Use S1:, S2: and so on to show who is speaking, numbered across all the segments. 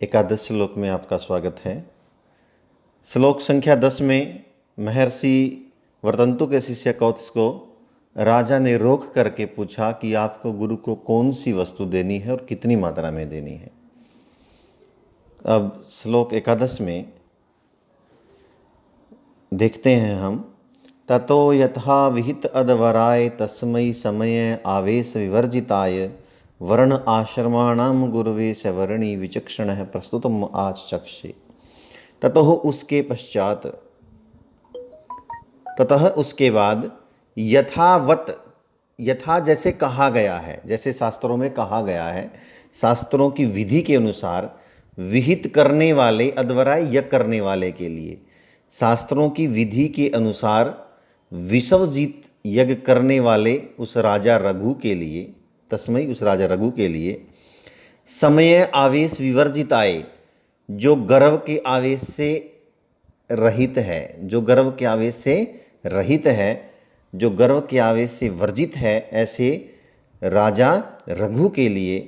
S1: एकादश श्लोक में आपका स्वागत है। श्लोक संख्या 10 में महर्षि वर्तंतु के शिष्य कौत्स को राजा ने रोक करके पूछा कि आपको गुरु को कौन सी वस्तु देनी है और कितनी मात्रा में देनी है। अब श्लोक एकादश में देखते हैं हम, ततो यथा विहित अदवराय तस्मै समय आवेश विवर्जिताय वर्ण आश्रमाणाम गुरुवे सवर्णी विचक्षण है प्रस्तुतम आचक्षे। ततः उसके पश्चात, ततः उसके बाद, यथावत, यथा जैसे कहा गया है, जैसे शास्त्रों में कहा गया है, शास्त्रों की विधि के अनुसार विहित करने वाले, अद्वराय यज्ञ करने वाले के लिए, शास्त्रों की विधि के अनुसार विश्वजीत यज्ञ करने वाले उस राजा रघु के लिए, तस्मै उस राजा रघु के लिए, समय आवेश विवर्जिताए, जो गर्व के आवेश से रहित है, जो गर्व के आवेश से रहित है, जो गर्व के आवेश से वर्जित है, ऐसे राजा रघु के लिए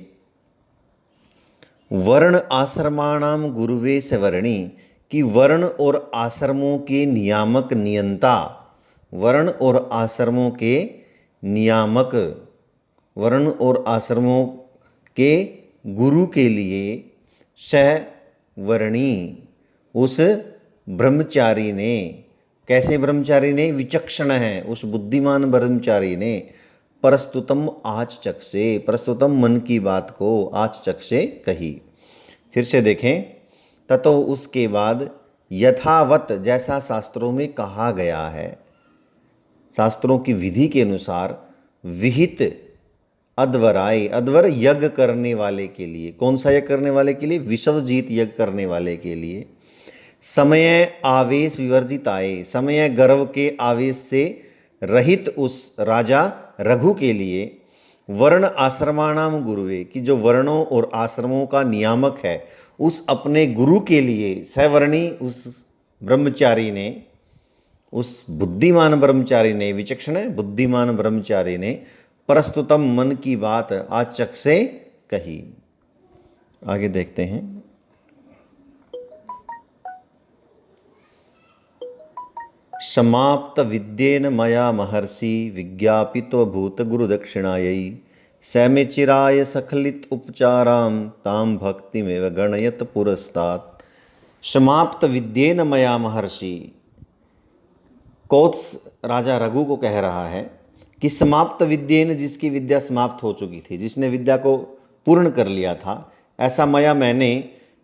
S1: वर्ण आश्रमाणाम गुरुवे सवर्णी, कि वर्ण और आश्रमों के नियामक नियंता, वर्ण और आश्रमों के नियामक, वर्ण और आश्रमों के गुरु के लिए सवर्णी, उस ब्रह्मचारी ने, कैसे ब्रह्मचारी ने, विचक्षण है, उस बुद्धिमान ब्रह्मचारी ने प्रस्तुतम आचक्षे, प्रस्तुतम मन की बात को आचक्षे कही। फिर से देखें, ततो उसके बाद, यथावत जैसा शास्त्रों में कहा गया है, शास्त्रों की विधि के अनुसार विहित अद्वराय, अद्वर यज्ञ करने वाले के लिए, कौन सा यज्ञ करने वाले के लिए, विश्वजीत यज्ञ करने वाले के लिए, समय आवेश विवर्जित आए, समय गर्व के आवेश से रहित उस राजा रघु के लिए, वर्ण आश्रमाणाम गुरुवे, कि जो वर्णों और आश्रमों का नियामक है, उस अपने गुरु के लिए सवर्णी, उस ब्रह्मचारी ने, उस बुद्धिमान ब्रह्मचारी ने, विचक्षण बुद्धिमान ब्रह्मचारी ने प्रस्तुतम मन की बात आचक्षे कही। आगे देखते हैं, समाप्त विद्येन मया महर्षि विज्ञापितो भूत गुरु दक्षिणायै सैमे चिराय सखलित उपचाराम ताम भक्तिमेव गणयत पुरस्तात्। समाप्त विद्येन मया महर्षि, कौत्स राजा रघु को कह रहा है कि समाप्त विद्येन, जिसकी विद्या समाप्त हो चुकी थी, जिसने विद्या को पूर्ण कर लिया था, ऐसा मया मैंने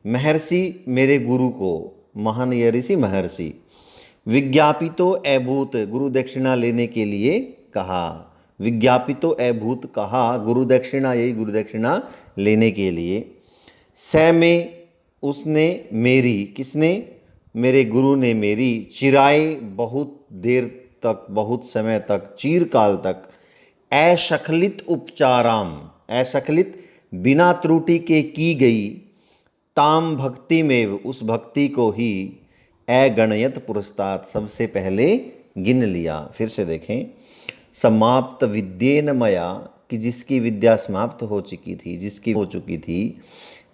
S1: महर्षि मेरे गुरु को, महान ये ऋषि महर्षि, विज्ञापितो अभूत, गुरु दक्षिणा लेने के लिए कहा, विज्ञापितो अभूत कहा, गुरु दक्षिणा, यही गुरु दक्षिणा लेने के लिए, स में उसने मेरी, किसने, मेरे गुरु ने मेरी, चिराए बहुत देर तक, बहुत समय तक, चीरकाल तक, असखलित उपचाराम, असखलित बिना त्रुटि के की गई, ताम भक्ति में, उस भक्ति को ही, अगणयत पुरस्तात्, सबसे पहले गिन लिया। फिर से देखें, समाप्त विद्येन मया, कि जिसकी विद्या समाप्त हो चुकी थी, जिसकी हो चुकी थी,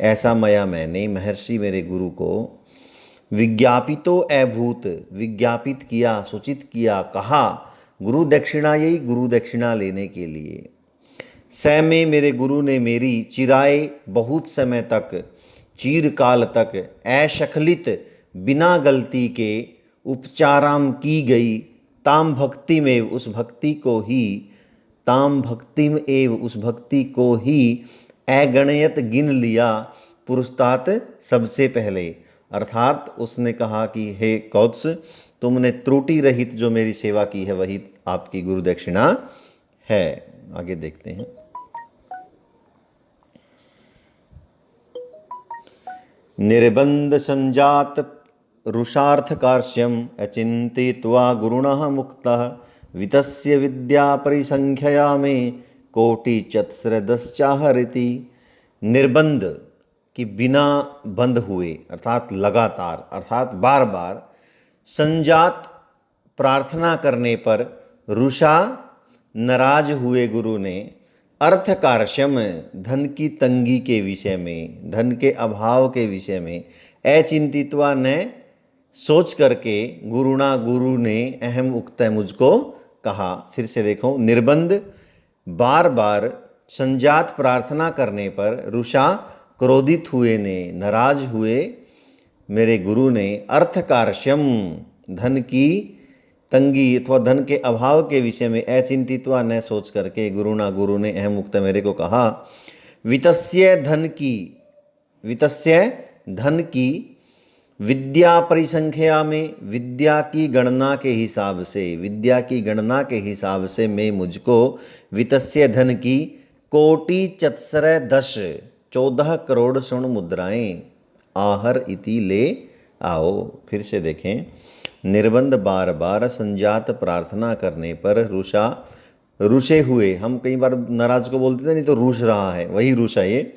S1: ऐसा मया मैंने महर्षि मेरे गुरु को विज्ञापितो अभूत, विज्ञापित किया, सूचित किया, कहा, गुरु दक्षिणा, यही गुरु दक्षिणा लेने के लिए, स में मेरे गुरु ने मेरी, चिराए बहुत समय तक, चीरकाल तक, असखलित बिना गलती के, उपचाराम की गई, ताम भक्ति में, उस भक्ति को ही, ताम भक्तिम एव, उस भक्ति को ही, अगणयत गिन लिया, पुरस्तात्, सबसे पहले। अर्थात उसने कहा कि हे कौत्स, तुमने त्रुटि रहित जो मेरी सेवा की है, वही आपकी गुरु दक्षिणा है। आगे देखते हैं, निर्बंध संजात रुषार्थ कार्श्यम अचिंतित्वा गुरुणः मुक्तः वितस्य विद्या परिसंख्यया में कोटि चत्स्रदश्चाहरिति। निर्बंध, कि बिना बंद हुए, अर्थात लगातार, अर्थात बार बार, संजात प्रार्थना करने पर, रुषा नाराज हुए गुरु ने, अर्थ कारश्यम, धन की तंगी के विषय में, धन के अभाव के विषय में, अचिंतित्वा न सोच करके, गुरुणा गुरु ने अहम उक्त मुझको कहा। फिर से देखो, निर्बंध बार बार संजात प्रार्थना करने पर रुषा क्रोधित हुए ने, नाराज हुए मेरे गुरु ने, अर्थ कारश्यम, धन की तंगी अथवा धन के अभाव के विषय में अचिंतित्वा न सोच करके, गुरुना गुरु ने अहम उक्त मेरे को कहा। वित्तस्य धन की, वित्तस्य धन की विद्या परिसंख्या में, विद्या की गणना के हिसाब से, विद्या की गणना के हिसाब से मैं मुझको वित्तस्य धन की कोटि चत्सर दश 14 करोड़ स्वर्ण मुद्राएं आहर इति ले आओ। फिर से देखें, निर्बंध बार बार संजात प्रार्थना करने पर रुषा, रुषे हुए, हम कई बार नाराज को बोलते थे, नहीं तो रुष रहा है, वही रुषा ये,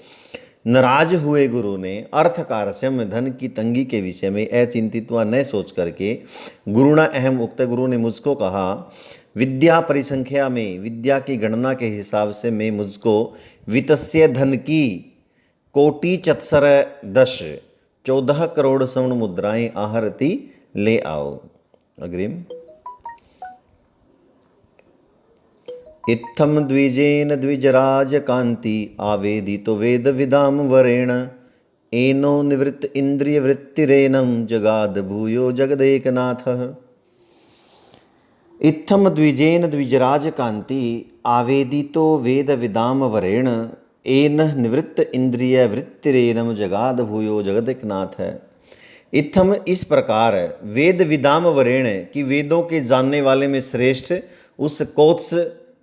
S1: नाराज हुए गुरु ने, अर्थ कारस्यम, धन की तंगी के विषय में अचिंतित्वा न सोच करके, गुरुणा अहम उक्त, गुरु ने मुझको कहा। विद्या परिसंख्या में, विद्या की गणना के हिसाब से मैं मुझको वित्तस्य धन की कोटि चत्सर दश 14 करोड़ स्वर्ण मुद्राएं आहरती ले आओ। अग्रिम, इत्थम द्विजेन द्विजराज कांति आवेदितो वेद विदाम वरेण एनो निवृत्त इंद्रिय वृत्तिरेनम जगाद भूयो जगदेकनाथः। इत्थम द्विजेन द्विजराज कांति आवेदितो वेद विदाम वरेण एन निवृत्त इंद्रिय वृत्तिरेनम जगाद भूयो जगदेकनाथ। इत्थम इस प्रकार, वेद विदाम वरेण कि वेदों के जानने वाले में श्रेष्ठ उस कौत्स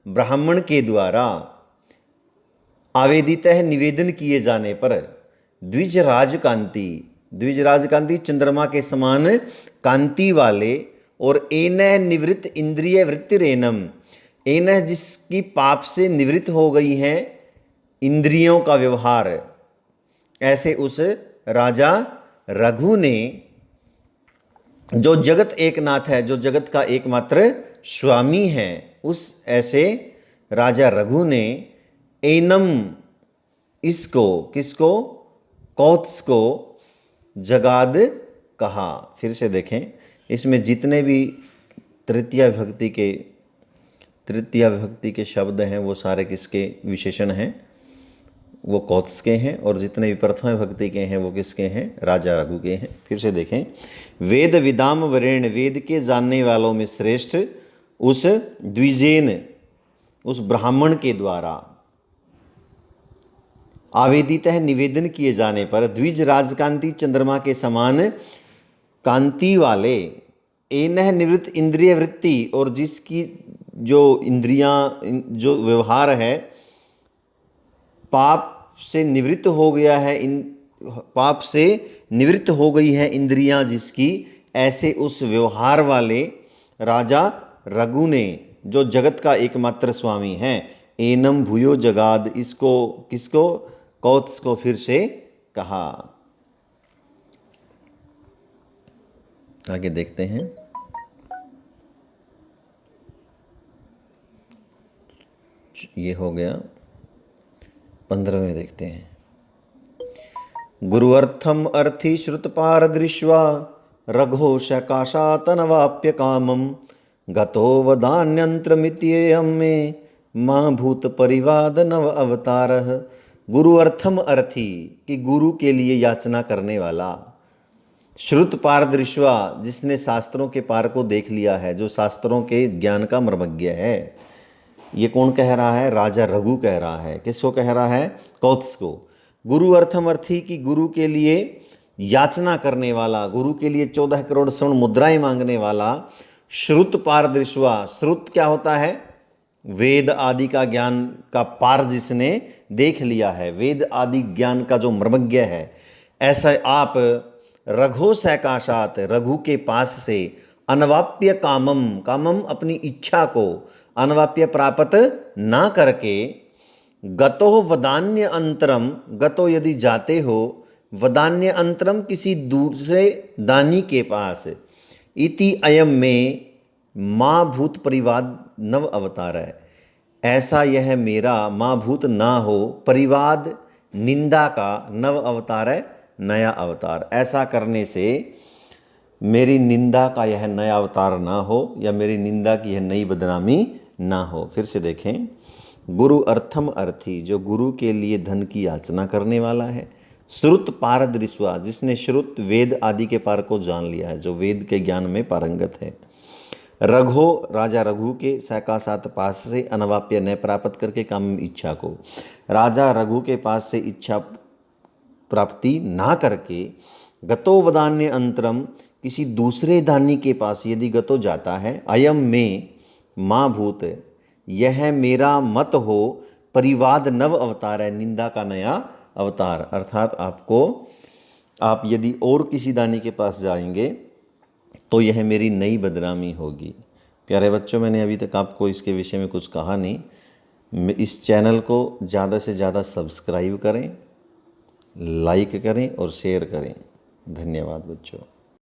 S1: ब्राह्मण के द्वारा आवेदित है, निवेदन किए जाने पर, द्विजराज कांति, द्विजराज कांति चंद्रमा के समान कांति वाले, और एन निवृत्त इंद्रिय वृत्तिरेनम, एन जिसकी पाप से निवृत्त हो गई है इंद्रियों का व्यवहार, ऐसे उस राजा रघु ने, जो जगत एकनाथ है, जो जगत का एकमात्र स्वामी है, उस ऐसे राजा रघु ने एनम, इसको, किसको, कौत्स को जगाद कहा। फिर से देखें, इसमें जितने भी तृतीया विभक्ति के शब्द हैं वो सारे किसके विशेषण हैं, वो कौत्स के हैं, और जितने भी प्रथमा विभक्ति के हैं वो किसके हैं, राजा रघु के हैं। फिर से देखें, वेद विदाम वरेण, वेद के जानने वालों में श्रेष्ठ उस द्विजेन, उस ब्राह्मण के द्वारा, आवेदित है, निवेदन किए जाने पर, द्विज राजकांति चंद्रमा के समान कांति वाले, एन निवृत्त इंद्रिय वृत्ति, और जिसकी जो इंद्रियां, जो व्यवहार है, पाप से निवृत्त हो गया है, पाप से निवृत्त हो गई है इंद्रियां जिसकी, ऐसे उस व्यवहार वाले राजा रघु ने, जो जगत का एकमात्र स्वामी है, एनम भूयो जगाद, इसको, किसको, कौत्स को फिर से कहा। आगे देखते हैं, ये हो गया 15वें, देखते हैं। गुरुअर्थम अर्थी श्रुतपार दृश्वा रघो शकाशातनवाप्य कामम गतो वदान्यंत्रमित्येयं मे मां भूत परिवाद नव अवतारः। गुरु अर्थम अर्थी कि गुरु के लिए याचना करने वाला, श्रुत पार दृश्वा जिसने शास्त्रों के पार को देख लिया है, जो शास्त्रों के ज्ञान का मर्मज्ञ है। ये कौन कह रहा है, राजा रघु कह रहा है। किसको कह रहा है, कौत्स को। गुरु अर्थम अर्थी कि गुरु के लिए याचना करने वाला, गुरु के लिए 14 करोड़ स्वर्ण मुद्राएं मांगने वाला, श्रुत पार दृश्वा, श्रुत क्या होता है, वेद आदि का ज्ञान का पार जिसने देख लिया है, वेद आदि ज्ञान का जो मर्मज्ञ है, ऐसा आप रघो सैकाशात, रघु के पास से, अनवाप्य कामम, कामम अपनी इच्छा को, अनवाप्य प्राप्त ना करके, गतो वदान्य अंतरम, गतो यदि जाते हो, वदान्य अंतरम किसी दूसरे दानी के पास, इति अयम में माँ भूत परिवाद नव अवतार है, ऐसा यह मेरा माँ भूत ना हो, परिवाद निंदा का नव अवतार है नया अवतार। ऐसा करने से मेरी निंदा का यह नया अवतार ना हो या मेरी निंदा की यह नई बदनामी ना हो। फिर से देखें, गुरु अर्थम अर्थी, जो गुरु के लिए धन की याचना करने वाला है। श्रुत पारद ऋष्वा, जिसने श्रुत वेद आदि के पार को जान लिया है, जो वेद के ज्ञान में पारंगत है। रघो, राजा रघु के सका सात पास से अनवाप्य न प्राप्त करके काम इच्छा को, राजा रघु के पास से इच्छा प्राप्ति ना करके, गतो वदान्य अंतरम, किसी दूसरे दानी के पास यदि गतो जाता है, अयम में माँ भूत, यह मेरा मत हो, परिवाद नव अवतार है, निंदा का नया अवतार। अर्थात आप यदि और किसी दानी के पास जाएंगे तो यह मेरी नई बदनामी होगी। प्यारे बच्चों, मैंने अभी तक आपको इसके विषय में कुछ कहा नहीं। इस चैनल को ज़्यादा से ज़्यादा सब्सक्राइब करें, लाइक करें और शेयर करें। धन्यवाद बच्चों।